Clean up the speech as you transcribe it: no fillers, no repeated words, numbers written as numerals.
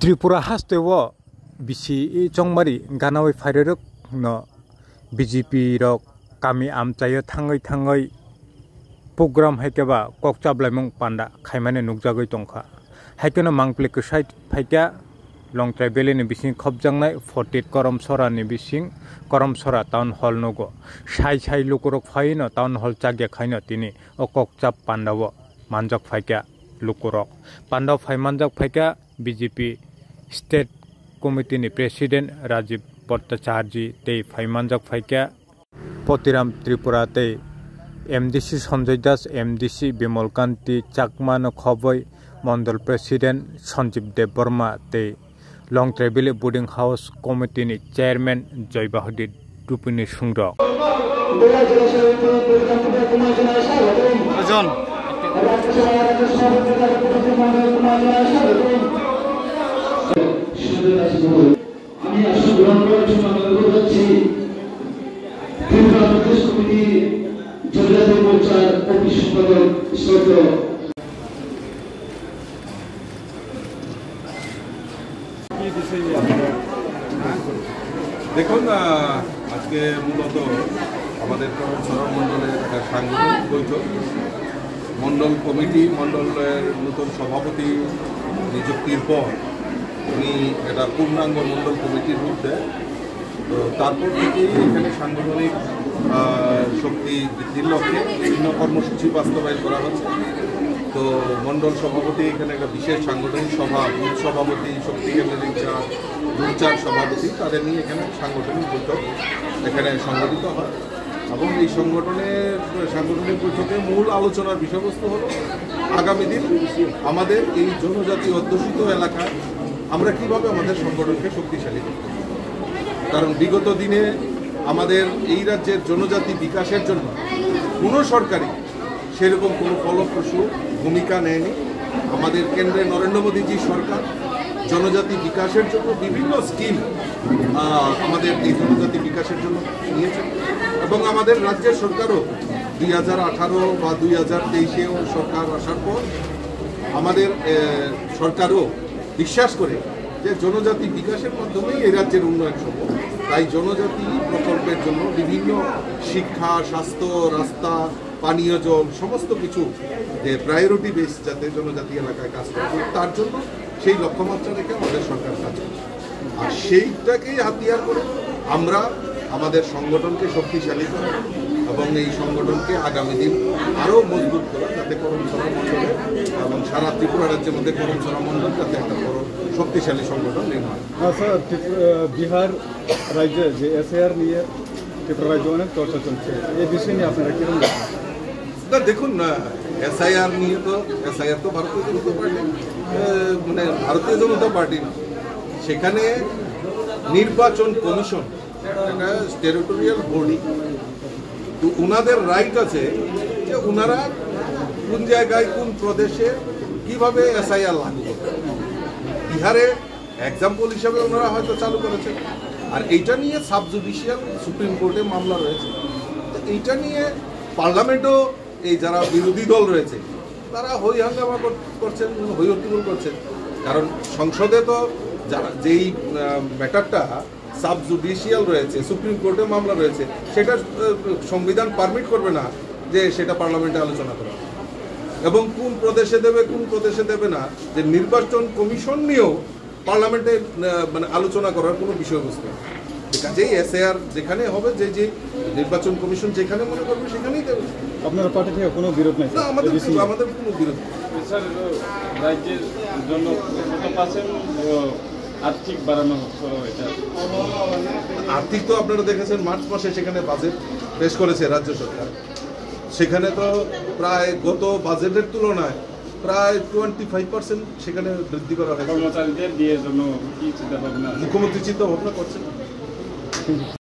Tripura hastewo bisi chongmari ganawai fairerok no BJP rok kami amchayo thangai program haikeba kokchablaimung panda khaimane nugjagoi tongkha haikeno mangple kusai phaikya long travel ni bising khobjangnai 48 koromsora ni bising koromsora town hall nogo sai lukurok phaino town hall chagya khaino tini o kokchap pandawo manjak phaikya lukurok pandaw phai manjak phaikya BJP State Committee ni President Rajiv Bhattacharya tei phai manjak phaikya Potiram Tripura tei MDC Sanjay Das MDC Bimal Kanti Chakmano Khoboi Mondol President Sanjeev Dev Burma tei Long Travel Boarding House Committee ni Chairman Joy Bahadur Dupini Sungrok আমি আসলে গ্রহণ করার জন্য অনুরোধ করছি ত্রিপুরা প্রদেশ committee জনজাতি মোর্চার office সম্পাদক শ্রদ্ধেয় দেখুন আজকে মূলত আমাদের করমসরা মণ্ডলের সাংগঠনিক বৈঠক মণ্ডল কমিটি মণ্ডলের নতুন সভাপতি নিযুক্তির পর উনি একটা পূর্ণাঙ্গ মণ্ডল কমিটির রূপ দেয় তো তারপর থেকেই এখানে সাংগঠনিক শক্তি বৃদ্ধির লক্ষ্যে বিভিন্ন কর্মসূচি বাস্তবায়ন করা হচ্ছে তো মণ্ডল সভাপতি এখানে একটা বিশেষ সাংগঠনিক সভা বুথ সভাপতি শক্তি কেন্দ্রের ইনচার্জ মোর্চার সভাপতি তাদের নিয়ে এখানে সাংগঠনিক বৈঠক এখানে সংগঠিত হয় এবং এই সাংগঠনিক বৈঠকে মূল আলোচনার বিষয়বস্তু হল আগামী দিন আমাদের এই জনজাতি অধ্যুষিত এলাকায় আমরা কিভাবে আমাদের সংগঠনকে শক্তিশালী করব কারণ বিগত দিনে আমাদের এই রাজ্যের জনজাতি বিকাশের জন্য কোনো সরকারই সেরকম কোনো ফলপ্রসূ ভূমিকা নেয়নি আমাদের কেন্দ্রে নরেন্দ্র মোদীজি সরকার জনজাতি বিকাশের জন্য বিভিন্ন স্কিম আমাদের এই জনজাতি বিকাশের জন্য নিয়েছে এবং আমাদের রাজ্যের সরকারও 2018 বা 2023-এও সরকার আসার পর আমাদের সরকারও বিশ্বাস করে যে জনজাতি বিকাশের মাধ্যমেই এই রাজ্যের উন্নয়ন সম্ভব তাই জনজাতি প্রকল্পের জন্য বিভিন্ন শিক্ষা স্বাস্থ্য রাস্তা পানীয় জল সমস্ত কিছু যে প্রায়োরিটি বেস যাতে জনজাতি এলাকায় কাজ করে তার জন্য সেই লক্ষ্যমাত্রা রেখে আমাদের সরকার কাজ করে আর সেইটাকেই হাতিয়ার করে আমরা আমাদের সংগঠনকে শক্তিশালী করা এবং এই সংগঠনকে আগামী দিন আরও মজবুত করা যাতে করমসরা মণ্ডলে এবং সারা ত্রিপুরা রাজ্যের মধ্যে করমসরা মণ্ডল যাতে একটা বড় শক্তিশালী সংগঠন নির্মাণ স্যার বিহার রাজ্যে যে এসআইআর নিয়ে ত্রিপুরা রাজ্যে অনেক চর্চা চলছে এই বিষয় নিয়ে আপনারা কিরকম না দেখুন এসআইআর নিয়ে তো এসআইআর তো ভারতীয় জনতা পার্টি মানে ভারতীয় জনতা পার্টি না সেখানে নির্বাচন কমিশন একটা টেরিটোরিয়াল বডি তো ওনাদের রাইট আছে যে ওনারা কোন জায়গায় কোন প্রদেশে কিভাবে এসআইআর লাগু করবে বিহারে এক্সাম্পল হিসাবে ওনারা হয়তো চালু করেছে আর এইটা নিয়ে সাব জুডিশিয়াল সুপ্রিম কোর্টে মামলা রয়েছে এইটা নিয়ে পার্লামেন্টও এই যারা বিরোধী দল রয়েছে তারা হই হাঙ্গামা করছেন হই হট্টগোল করছেন কারণ সংসদে তো যারা যেই ম্যাটারটা সাব জুডিশিয়াল রয়েছে সুপ্রিম কোর্টে মামলা রয়েছে সেটা সংবিধান পারমিট করবে না যে সেটা পার্লামেন্টে আলোচনা করা এবং কোন প্রদেশে দেবে না যে নির্বাচন কমিশন নিয়েও পার্লামেন্টে মানে আলোচনা করার কোনো বিষয়বস্তু কাজেই এসআইআর যেখানে হবে যে নির্বাচন কমিশন যেখানে মনে করবে সেখানেই দেবে আপনার পার্টি থেকে কোনো বিরোধ নেই না আমাদের কোনো বিরোধ নেই স্যার রাজ্যের জন্য আর্থিক বাড়ানো এটা আর্থিক তো আপনারা দেখেছেন মার্চ মাসে সেখানে বাজেট পেশ করেছে রাজ্য সরকার সেখানে তো প্রায় গত বাজেটের তুলনায় প্রায় 25% সেখানে বৃদ্ধি করা হয়েছে কর্মচারীদের দিয়ে জন্য কি চিন্তা ভাবনা মুখ্যমন্ত্রী চিন্তা ভাবনা করছেন